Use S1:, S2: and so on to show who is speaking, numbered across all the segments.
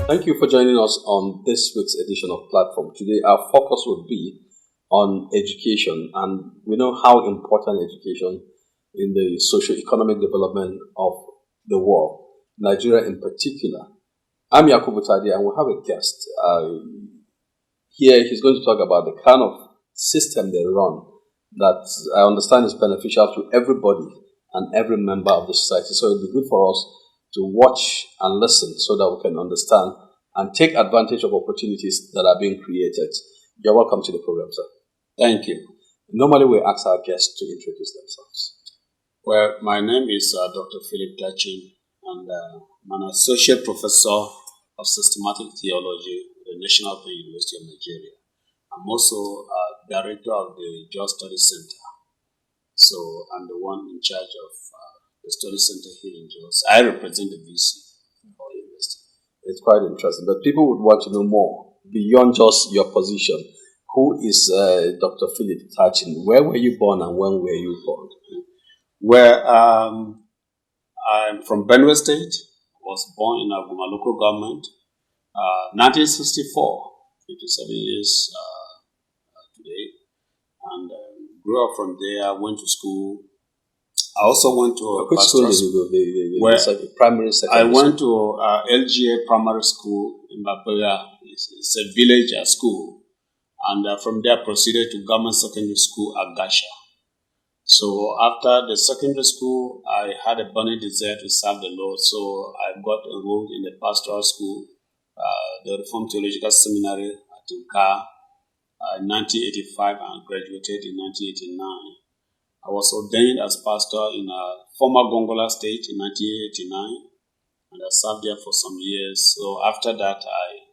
S1: Thank you for joining us on this week's edition of Platform. Today, our focus will be on education, and we know how important education in the socio-economic development of the world, Nigeria in particular. I'm Yakubu Tadi, and we have a guest here. He's going to talk about the kind of system they run that I understand is beneficial to everybody and every member of the society. So it'll be good for us to watch and listen so that we can understand and take advantage of opportunities that are being created. You're welcome to the program, sir.
S2: Thank you.
S1: Normally, we ask our guests to introduce themselves.
S2: Well, my name is Dr. Philip Tachin, and I'm an associate professor of systematic theology at the National Open University of Nigeria. I'm also director of the Job Study Center. So I'm the one in charge of the study center here in Jos. I represent the VC of our university.
S1: It's quite interesting, but people would want to know more beyond just your position. Who is Dr. Philip Tachin? Where were you born and when were you born?
S2: Well, I'm from Benue State. Was born in Aguma local government, 1964, 57 years today, and grew up from there. Went to school. I also went to
S1: which school did you go? The primary, secondary.
S2: I went to LGA Primary School in Babaga. It's a village school, and from there proceeded to Government Secondary School at Gasha. So after the secondary school, I had a burning desire to serve the Lord, so I got enrolled in the pastoral school, the Reformed Theological Seminary at Timka in 1985, and graduated in 1989. I was ordained as pastor in former Gongola State in 1989, and I served there for some years. So after that, I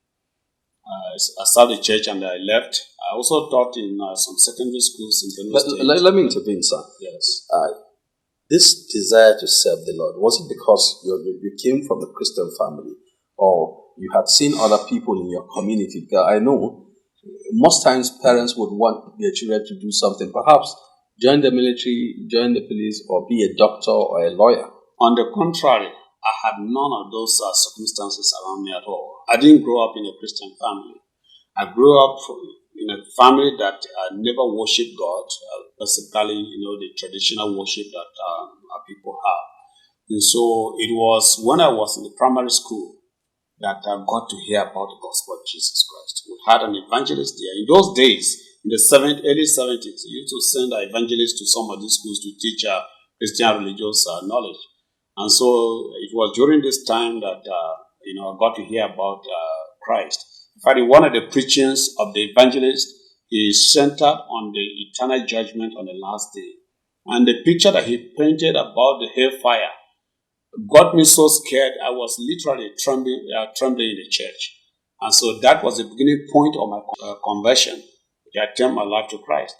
S2: started the church and I left. I also taught in some secondary schools in Benue State.
S1: Let me intervene, sir.
S2: Yes.
S1: This desire to serve the Lord, was it because you came from a Christian family, or you had seen other people in your community? Because I know most times parents would want their children to do something, perhaps join the military, join the police, or be a doctor or a lawyer.
S2: On the contrary, I had none of those circumstances around me at all. I didn't grow up in a Christian family. I grew up in a family that never worshipped God, basically, the traditional worship that our people have. And so it was when I was in the primary school that I got to hear about the gospel of Jesus Christ. We had an evangelist there. In those days, in the early 70s, we used to send our evangelists to some of these schools to teach Christian religious knowledge. And so it was during this time that I got to hear about Christ. In fact, in one of the preachings of the evangelist, he centered on the eternal judgment on the last day. And the picture that he painted about the hellfire got me so scared, I was literally trembling in the church. And so that was the beginning point of my conversion. I turned my life to Christ.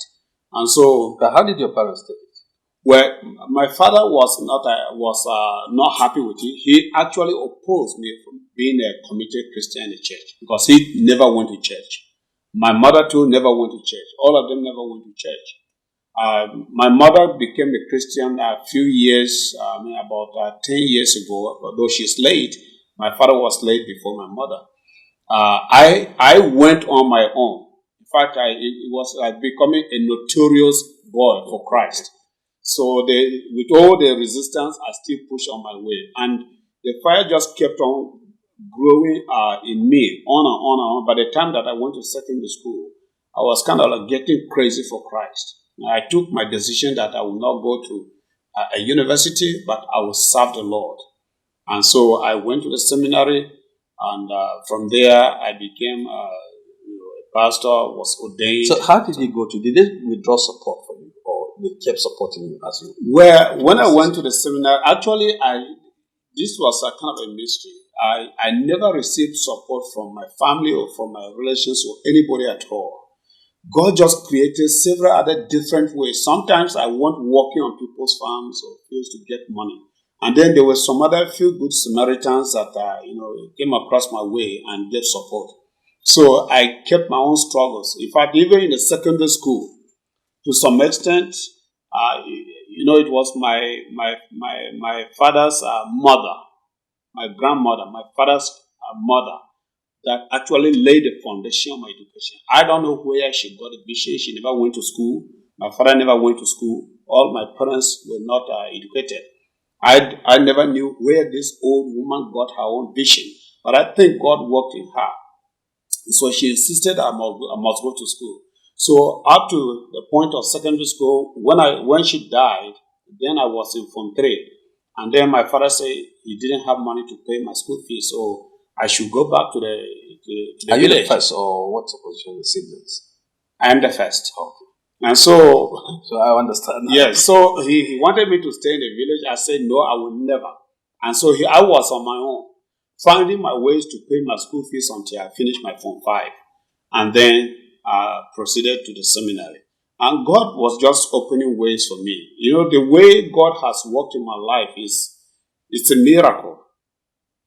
S2: And so,
S1: how did your parents take it?
S2: Well, my father was not happy with it. He actually opposed me from being a committed Christian in the church because he never went to church. My mother too never went to church. All of them never went to church. My mother became a Christian a few years, about 10 years ago. Although she's late, my father was late before my mother. I went on my own. In fact, it was like becoming a notorious boy for Christ. So with all the resistance, I still pushed on my way. And the fire just kept on growing in me, on and on and on. By the time that I went to secondary school, I was kind of like getting crazy for Christ. I took my decision that I will not go to a university, but I will serve the Lord. And so I went to the seminary, and from there I became a pastor, was ordained.
S1: So how did you go to? Did they withdraw support for you, or they kept supporting you as you?
S2: Well, when I went to the seminar, actually, this was a kind of a mystery. I never received support from my family or from my relations or anybody at all. God just created several other different ways. Sometimes I went walking on people's farms or fields to get money. And then there were some other few good Samaritans that, came across my way and gave support. So I kept my own struggles. In fact, even in the secondary school, to some extent, it was my father's mother, my grandmother, my father's mother, that actually laid the foundation of my education. I don't know where she got education. She never went to school. My father never went to school. All my parents were not educated. I never knew where this old woman got her own vision. But I think God worked in her. So she insisted I must go to school. So up to the point of secondary school, when she died, then I was in Form 3. And then my father said he didn't have money to pay my school fees, so I should go back to the
S1: Are
S2: village.
S1: you the first, or what's the position of the siblings?
S2: I am the first.
S1: Okay.
S2: And so
S1: I understand.
S2: yes, so he wanted me to stay in the village. I said, no, I will never. And so I was on my own, finding my ways to pay my school fees until I finished my Form 5. And then proceeded to the seminary. And God was just opening ways for me. The way God has worked in my life it's a miracle.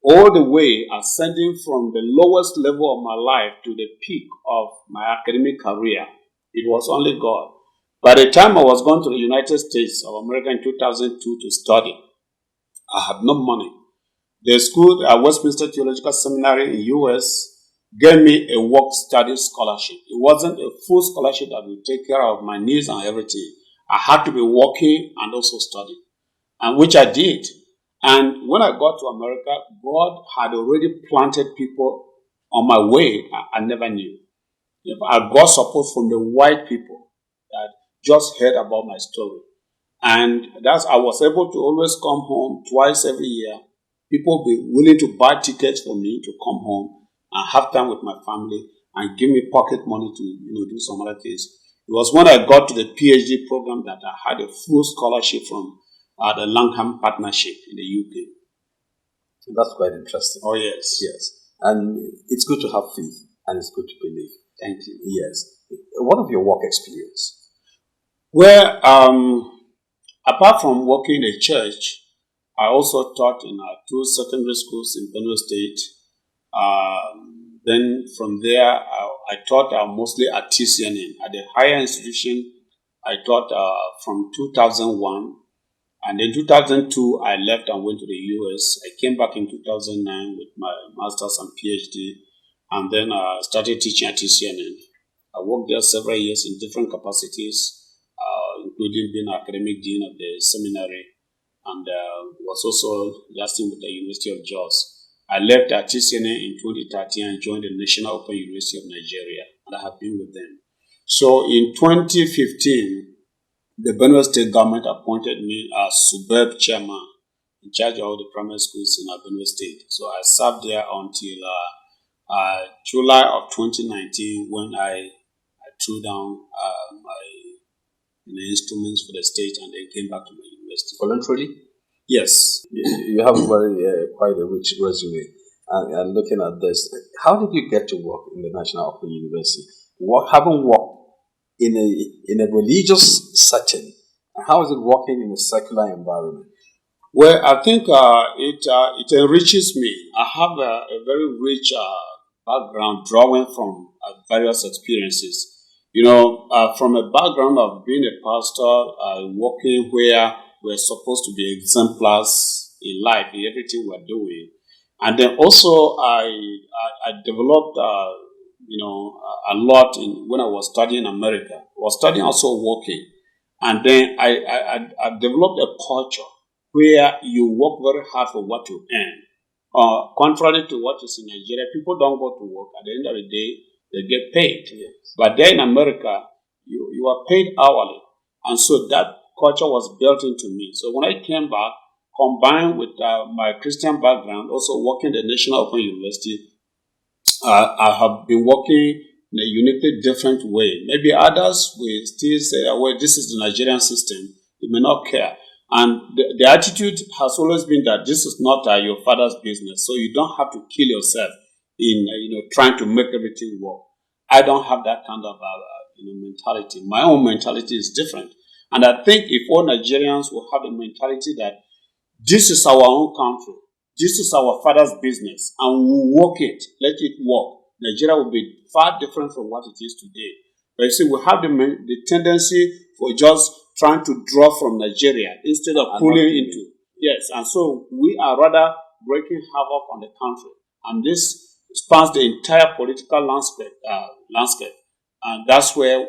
S2: All the way ascending from the lowest level of my life to the peak of my academic career. It was only God. By the time I was going to the United States of America in 2002 to study, I had no money. The school at Westminster Theological Seminary in U.S. gave me a work study scholarship. It wasn't a full scholarship that would take care of my needs and everything. I had to be working and also studying, and which I did. And when I got to America, God had already planted people on my way I never knew. I got support from the white people that just heard about my story. And I was able to always come home twice every year. People be willing to buy tickets for me to come home and have time with my family and give me pocket money to do some other things. It was when I got to the PhD program that I had a full scholarship from the Langham Partnership in the UK.
S1: That's quite interesting.
S2: Oh, yes.
S1: Yes. And it's good to have faith, and it's good to believe.
S2: Thank you.
S1: Yes. What of your work experience?
S2: Well, apart from working in a church, I also taught in 2 secondary schools in Plateau State. Then from there, I taught mostly at TCN. At the higher institution, I taught from 2001. And in 2002, I left and went to the US. I came back in 2009 with my master's and PhD, and then started teaching at TCN. I worked there several years in different capacities, including being academic dean of the seminary, and was also lasting with the University of Jos. I left at TCN in 2013 and joined the National Open University of Nigeria, and I have been with them. So in 2015, the Benue State government appointed me as superb chairman in charge of all the primary schools in Benue State. So I served there until July of 2019, when I threw down my instruments for the state and then came back to my university.
S1: Voluntarily?
S2: Yes.
S1: You have quite a rich resume. And looking at this, how did you get to work in the National Open University? Having worked in a religious setting, how is it working in a secular environment?
S2: Well, I think it enriches me. I have a very rich background drawing from various experiences. From a background of being a pastor, working where we're supposed to be exemplars in life, in everything we're doing. And then also I developed a lot when I was studying in America. I was studying also working. And then I developed a culture where you work very hard for what you earn. Contrary to what is in Nigeria, people don't go to work. At the end of the day, they get paid. Yes. But there in America, you are paid hourly. And so that culture was built into me. So when I came back, combined with my Christian background, also working at the National Open University, I have been working in a uniquely different way. Maybe others will still say, well, this is the Nigerian system. You may not care. And the attitude has always been that this is not your father's business. So you don't have to kill yourself in trying to make everything work. I don't have that kind of mentality. My own mentality is different. And I think if all Nigerians will have the mentality that this is our own country, this is our father's business, and we'll work it, let it work, Nigeria will be far different from what it is today. But you see, we have the tendency for just trying to draw from Nigeria instead of pulling into. Yes, and so we are rather breaking havoc on the country. And this spans the entire political landscape. And that's where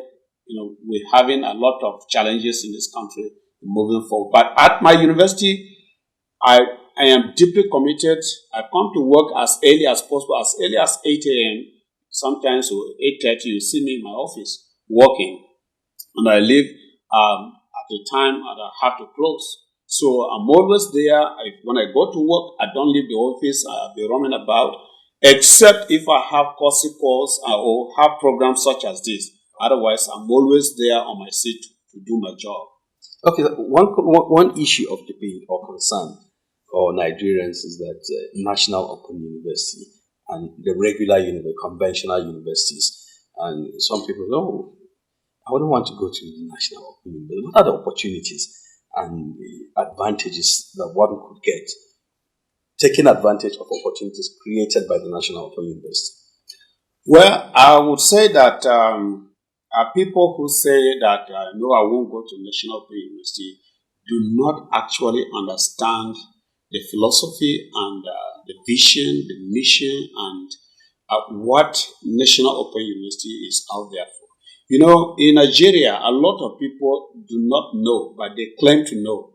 S2: we're having a lot of challenges in this country moving forward. But at my university, I am deeply committed. I come to work as early as possible, as early as 8 a.m. Sometimes 8:30, you see me in my office working. And I leave at the time and I have to close. So I'm always there. When I go to work, I don't leave the office. I'll be roaming about, except if I have course calls or have programs such as this. Otherwise, I'm always there on my seat to do my job.
S1: Okay, one issue of debate or concern for Nigerians is that National Open University and the regular conventional universities. And some people know, I wouldn't want to go to the National Open University. What are the opportunities and the advantages that one could get taking advantage of opportunities created by the National Open University?
S2: Well, I would say that people who say that, no, I won't go to National Open University do not actually understand the philosophy and the vision, the mission, and what National Open University is out there for. In Nigeria, a lot of people do not know, but they claim to know.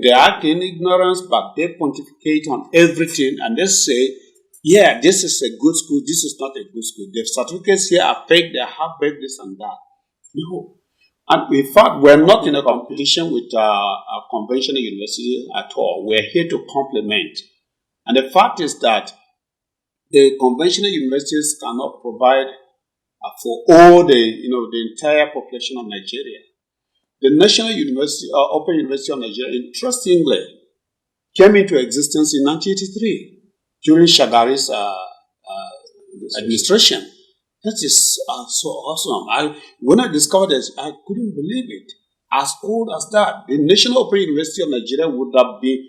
S2: They act in ignorance, but they pontificate on everything, and they say, yeah, this is a good school, this is not a good school. The certificates here are fake, they have fake this and that. No. And in fact, we're not in a competition with a conventional university at all. We're here to complement. And the fact is that the conventional universities cannot provide for all the entire population of Nigeria. The National University, Open University of Nigeria, interestingly, came into existence in 1983 during Shagari's administration. That is so awesome. When I discovered this, I couldn't believe it. As old as that, the National Open University of Nigeria would have been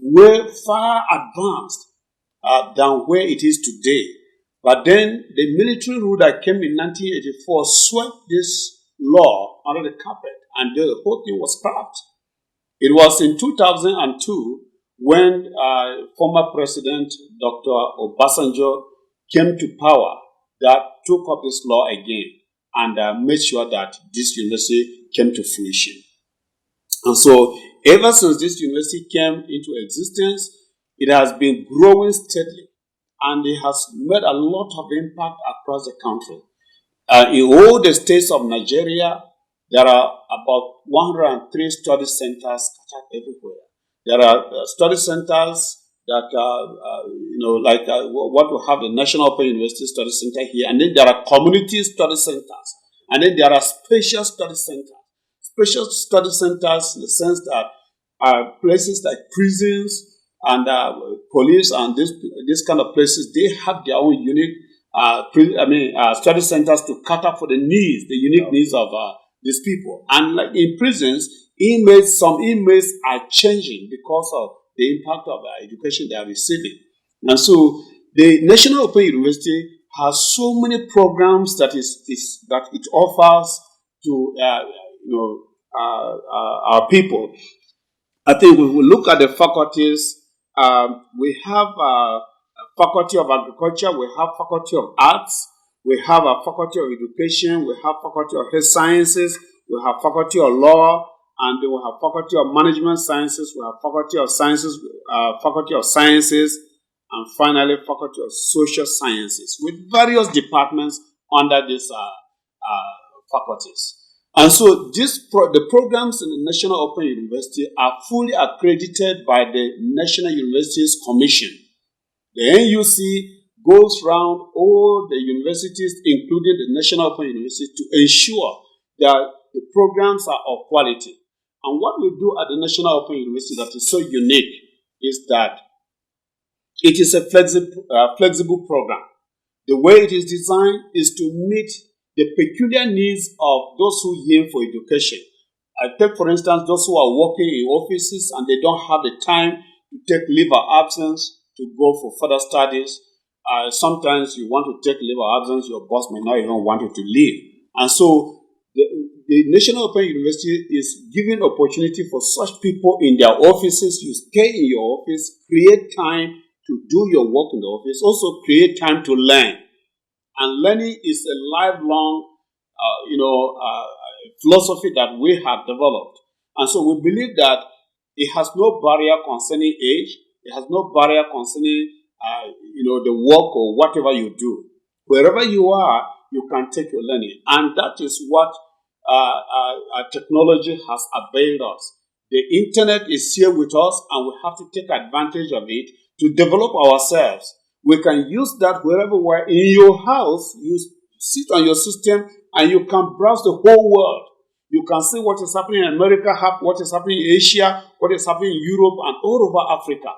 S2: way far advanced than where it is today. But then the military rule that came in 1984 swept this law under the carpet, and the whole thing was scrapped. It was in 2002 when former President Dr. Obasanjo came to power that took up this law again and made sure that this university came to fruition. And so ever since this university came into existence, it has been growing steadily, and it has made a lot of impact across the country. In all the states of Nigeria, there are about 103 study centers scattered everywhere. There are study centers that what we have the National Open University Study Center here, and then there are community study centers, and then there are special study centers. Special study centers in the sense that places like prisons and police and this kind of places, they have their own unique study centers to cater for the needs, the unique needs of these people. And like in prisons, some inmates are changing because of the impact of education they are receiving. And so the National Open University has so many programs that it offers to our people. I think if we look at the faculties, we have a faculty of agriculture, we have faculty of arts, we have a faculty of education, we have faculty of health sciences, we have faculty of law, and then we have faculty of management sciences, we have faculty of sciences, and finally faculty of social sciences, with various departments under these faculties. And so the programs in the National Open University are fully accredited by the National Universities Commission. The NUC goes around all the universities, including the National Open University, to ensure that the programs are of quality. And what we do at the National Open University that is so unique is that it is a flexible program. The way it is designed is to meet the peculiar needs of those who yearn for education. I take, for instance, those who are working in offices and they don't have the time to take leave of absence to go for further studies. Sometimes you want to take leave of absence, your boss may not even want you to leave. And so the National Open University is giving opportunity for such people in their offices. You stay in your office, create time to do your work in the office, also create time to learn. And learning is a lifelong, philosophy that we have developed. And so we believe that it has no barrier concerning age. It has no barrier concerning, the work or whatever you do. Wherever you are, you can take your learning. And that is what technology has availed us. The internet is here with us, and we have to take advantage of it to develop ourselves. We can use that wherever we are. In your house, you sit on your system and you can browse the whole world. You can see what is happening in America, what is happening in Asia, what is happening in Europe, and all over Africa.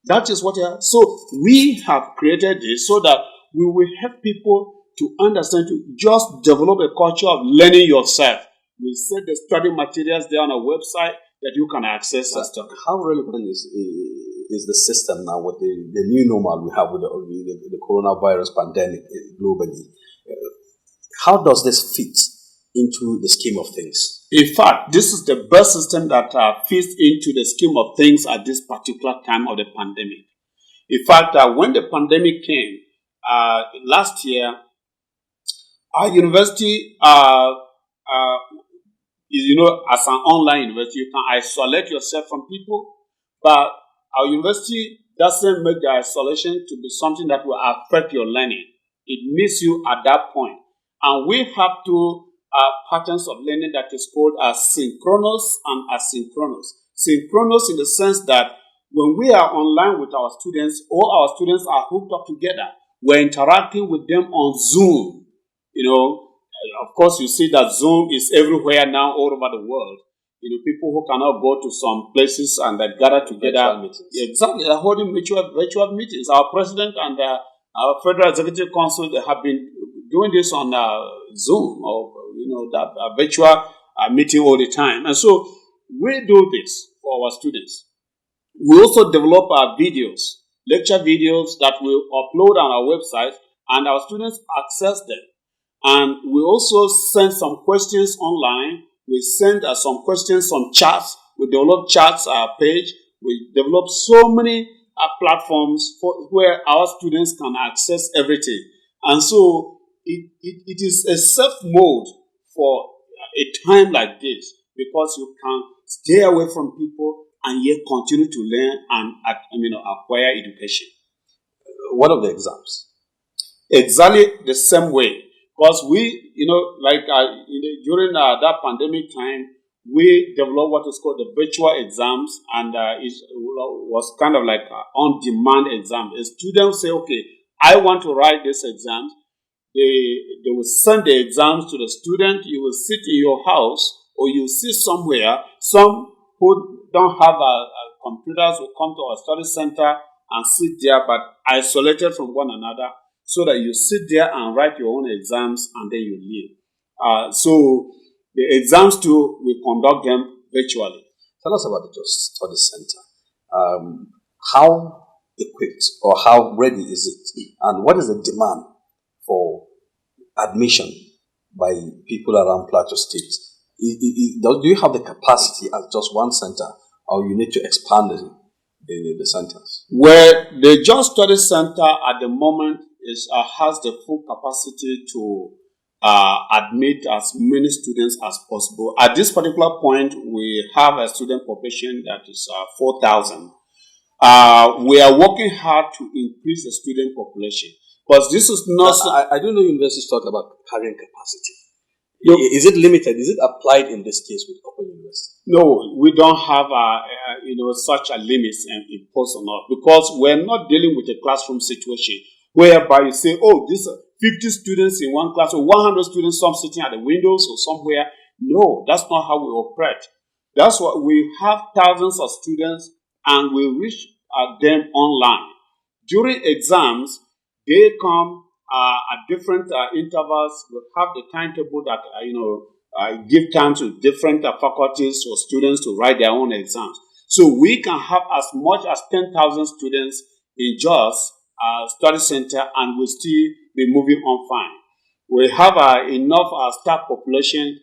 S2: That is what. So we have created this so that we will help people to understand, to just develop a culture of learning yourself. We set the study materials there on our website that you can access.
S1: How relevant is the system now with the new normal we have with the coronavirus pandemic globally? How does this fit into the scheme of things?
S2: In fact, this is the best system that fits into the scheme of things at this particular time of the pandemic. In fact, when the pandemic came last year, our university, as an online university, you can isolate yourself from people, but our university doesn't make the isolation to be something that will affect your learning. It meets you at that point. And we have two patterns of learning that is called synchronous and asynchronous. Synchronous in the sense that when we are online with our students, all our students are hooked up together. We're interacting with them on Zoom. Of course, you see that Zoom is everywhere now, all over the world. People who cannot go to some places and they gather together. Exactly, they're holding virtual meetings. Our president and our Federal Executive Council, they have been doing this on Zoom or that virtual meeting all the time. And so we do this for our students. We also develop our videos, lecture videos that we upload on our website, and our students access them. And we also send some questions online. We send some questions, some chats. We develop chats page. We develop so many platforms where our students can access everything. And so it is a safe mode for a time like this, because you can stay away from people and yet continue to learn and acquire education.
S1: What are the exams?
S2: Exactly the same way. Because we, during that pandemic time, we developed what is called the virtual exams, and it was kind of like an on-demand exam. A student say, okay, I want to write this exam. They will send the exams to the student. You will sit in your house, or you sit somewhere. Some who don't have computers will come to our study center and sit there, but isolated from one another, so that you sit there and write your own exams and then you leave. So the exams too, we conduct them virtually.
S1: Tell us about the Just Study Center. How equipped or how ready is it? And what is the demand for admission by people around Plateau State? Do you have the capacity as just one center, or you need to expand the centers?
S2: Well, the Just Study Center at the moment has the full capacity to admit as many students as possible. At this particular point, we have a student population that is 4,000. We are working hard to increase the student population, because this is not.
S1: I don't know universities talk about carrying capacity.
S2: No,
S1: Is it limited? Is it applied in this case with Open University?
S2: no, we don't have such a limit imposed on us, because we're not dealing with a classroom situation whereby you say, oh, this 50 students in one class or 100 students, some sitting at the windows or somewhere. No, that's not how we operate. That's why we have thousands of students and we reach them online. During exams, they come at different intervals. We have the timetable that give time to different faculties or students to write their own exams. So we can have as much as 10,000 students in JOS study center and we'll still be moving on fine. We have enough staff population,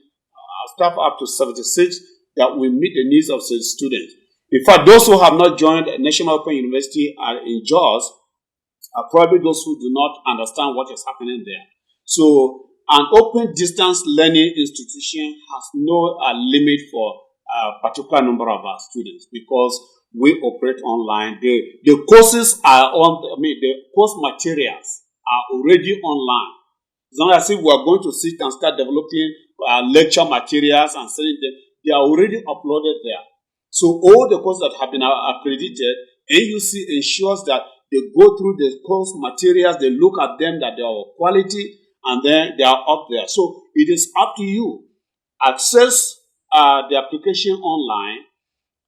S2: staff up to 76, that will meet the needs of the students. In fact, those who have not joined National Open University in JOS are probably those who do not understand what is happening there. So an open distance learning institution has no limit for a particular number of our students, because we operate online. The courses are the course materials are already online. It's not as if we are going to sit and start developing lecture materials and sending them. They are already uploaded there. So all the courses that have been accredited, NUC ensures that they go through the course materials, they look at them, that they are of quality, and then they are up there. So it is up to you. Access the application online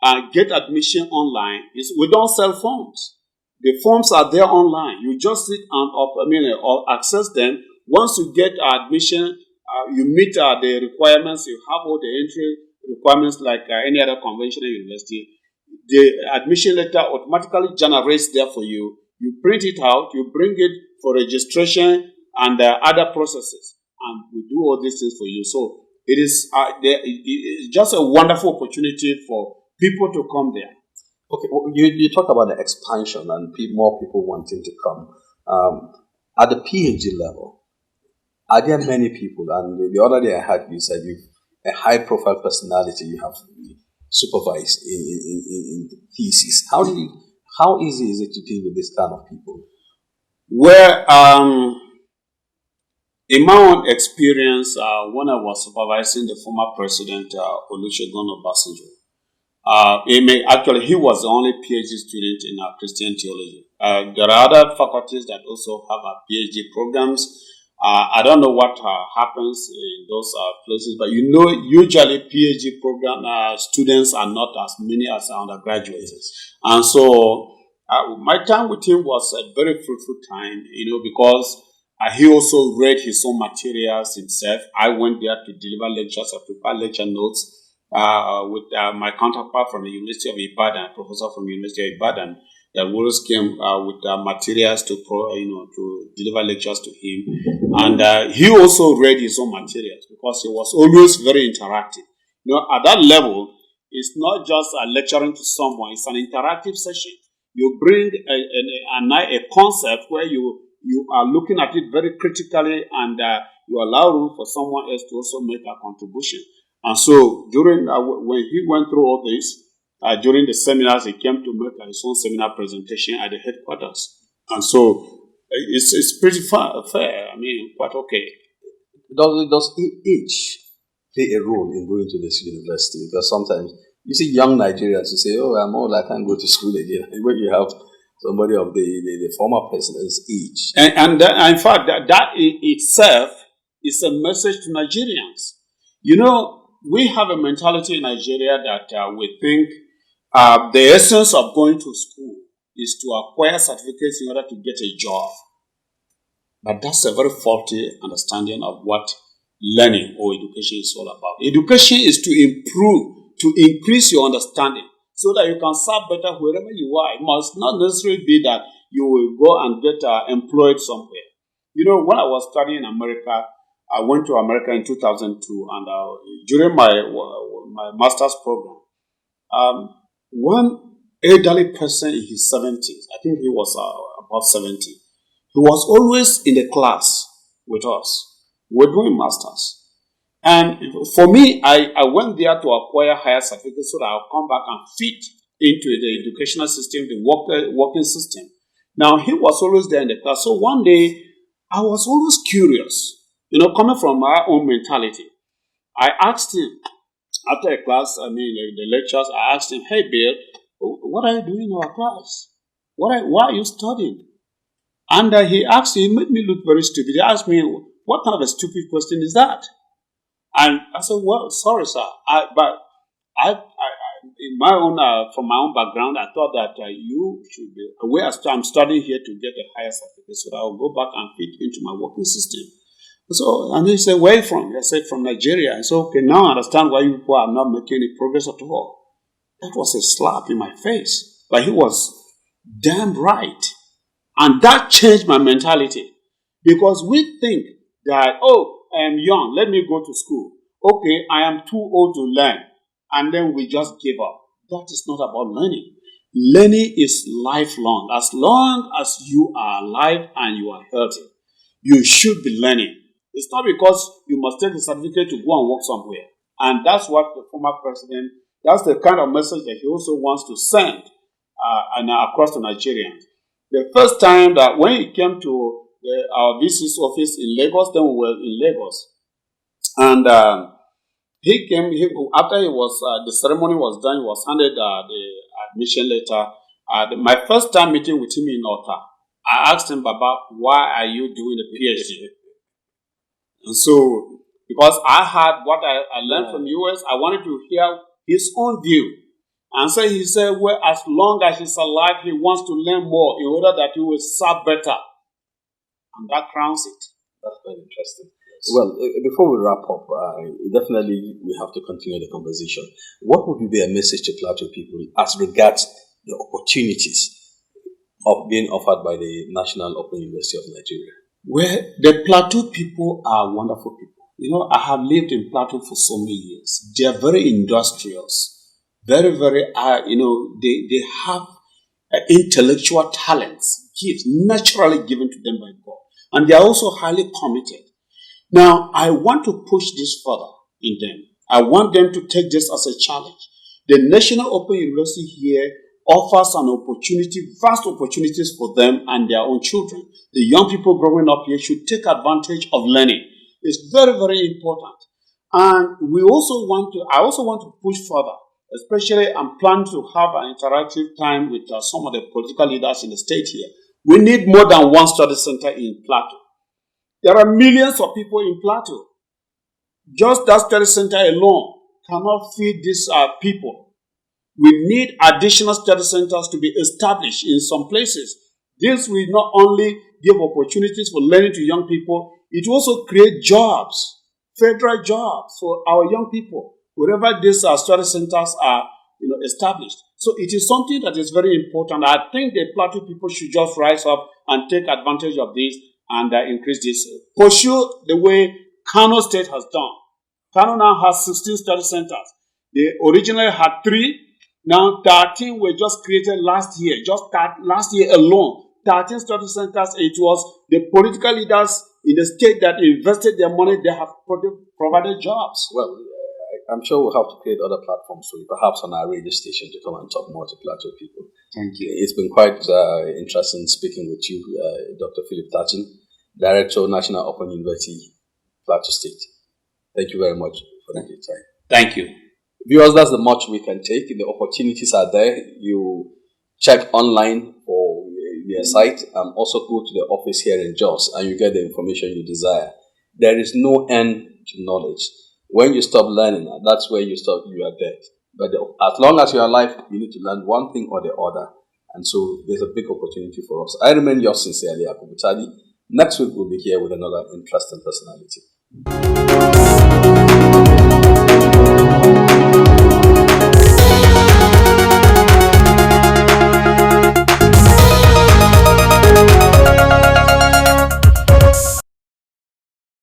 S2: and get admission online. We don't sell forms. The forms are there online. You just sit and or access them. Once you get admission, you meet the requirements. You have all the entry requirements like any other conventional university. The admission letter automatically generates there for you. You print it out, you bring it for registration and other processes, and we do all these things for you. So it is just a wonderful opportunity for people to come there.
S1: Okay, well, you talk about the expansion and more people wanting to come. At the PhD level, are there many people? And the other day I heard you said you've a high-profile personality you have supervised in thesis. How easy is it to deal with this kind of people?
S2: Well, in my own experience, when I was supervising the former president, Olusegun Obasanjo, he was the only PhD student in Christian theology. There are other faculties that also have PhD programs. I don't know what happens in those places, but usually PhD program students are not as many as undergraduates. And so my time with him was a very fruitful time, because he also read his own materials himself. I went there to deliver lectures. I prepared lecture notes with my counterpart from the University of Ibadan, professor from the University of Ibadan, that always came with materials to deliver lectures to him. And he also read his own materials because he was always very interactive. At that level, it's not just lecturing to someone, it's an interactive session. You bring a concept where you are looking at it very critically, and you allow room for someone else to also make a contribution. And so during when he went through all this, during the seminars, he came to make his own seminar presentation at the headquarters. And so it's pretty fair. Quite okay.
S1: Does age play a role in going to this university? Because sometimes you see young Nigerians who say, "Oh, I'm old, I can't go to school again." When you have somebody of the former president's age,
S2: and in fact, that itself is a message to Nigerians. We have a mentality in Nigeria that we think the essence of going to school is to acquire certificates in order to get a job. But that's a very faulty understanding of what learning or education is all about. Education is to improve, to increase your understanding so that you can serve better wherever you are. It must not necessarily be that you will go and get employed somewhere. When I was studying in America, I went to America in 2002, and during my master's program, one elderly person in his 70s, I think he was about 70, he was always in the class with us. We were doing masters. And for me, I went there to acquire higher certificates so that I'll come back and fit into the educational system, the working system. Now, he was always there in the class. So one day, I was always curious, coming from my own mentality. I asked him, after a class, the lectures, I asked him, hey, Bill, what are you doing in our class? Why are you studying? And he made me look very stupid. He asked me, what kind of a stupid question is that? And I said, well, sorry, sir. In my own, from my own background, I thought that you should be aware. I'm studying here to get a higher certificate so that I'll go back and fit into my working system. So, and he said, where are you from? I said, from Nigeria. I said, okay, now I understand why you people are not making any progress at all. That was a slap in my face. But he was damn right. And that changed my mentality. Because we think that, oh, I am young, let me go to school. Okay, I am too old to learn. And then we just give up. That is not about learning. Learning is lifelong. As long as you are alive and you are healthy, you should be learning. It's not because you must take a certificate to go and work somewhere. And that's what the former president, that's the kind of message that he also wants to send across to Nigerians. The first time that when he came to our VC's office in Lagos, then we were in Lagos. And he came, after the ceremony was done, he was handed the admission letter. My first time meeting with him in Ota, I asked him, Baba, why are you doing a PhD? And so, because I had what I learned from US, I wanted to hear his own view. And so he said, well, as long as he's alive, he wants to learn more in order that he will serve better. And that crowns it.
S1: That's very interesting. Well, before we wrap up, definitely we have to continue the conversation. What would be a message to Plateau people as regards the opportunities of being offered by the National Open University of Nigeria?
S2: Well, the Plateau people are wonderful people. You know, I have lived in Plateau for so many years. They are very industrious. Very, very, they have intellectual talents, gifts, naturally given to them by God. And they are also highly committed. Now, I want to push this further in them. I want them to take this as a challenge. The National Open University here offers an opportunity, vast opportunities for them and their own children. The young people growing up here should take advantage of learning. It's very, very important. And I also want to push further. Especially, I'm planning to have an interactive time with some of the political leaders in the state here. We need more than one study center in Plateau. There are millions of people in Plateau. Just that study center alone cannot feed these people. We need additional study centers to be established in some places. This will not only give opportunities for learning to young people, it will also create jobs, federal jobs for our young people, wherever these study centers are established. So it is something that is very important. I think the Plateau people should just rise up and take advantage of this and increase this. Pursue the way Kano State has done. Kano now has 16 study centers. They originally had 3. Now 13 were just created last year. Last year alone, 13 study centers. It was the political leaders in the state that invested their money. They have provided jobs.
S1: Well, I'm sure we'll have to create other platforms for you, perhaps on our radio station, to come and talk more to Plateau people.
S2: Thank you.
S1: It's been quite interesting speaking with you, Dr. Philip Tachin, Director, National Open University, Plateau State. Thank you very much for your time.
S2: Thank you.
S1: Viewers, that's the much we can take. The opportunities are there. You check online for their site and also go to the office here in Jos and you get the information you desire. There is no end to knowledge. When you stop learning, that's where you are dead. But as long as you are alive, you need to learn one thing or the other. And so there's a big opportunity for us. I remain yours sincerely, Akubutali. Next week we'll be here with another interesting personality.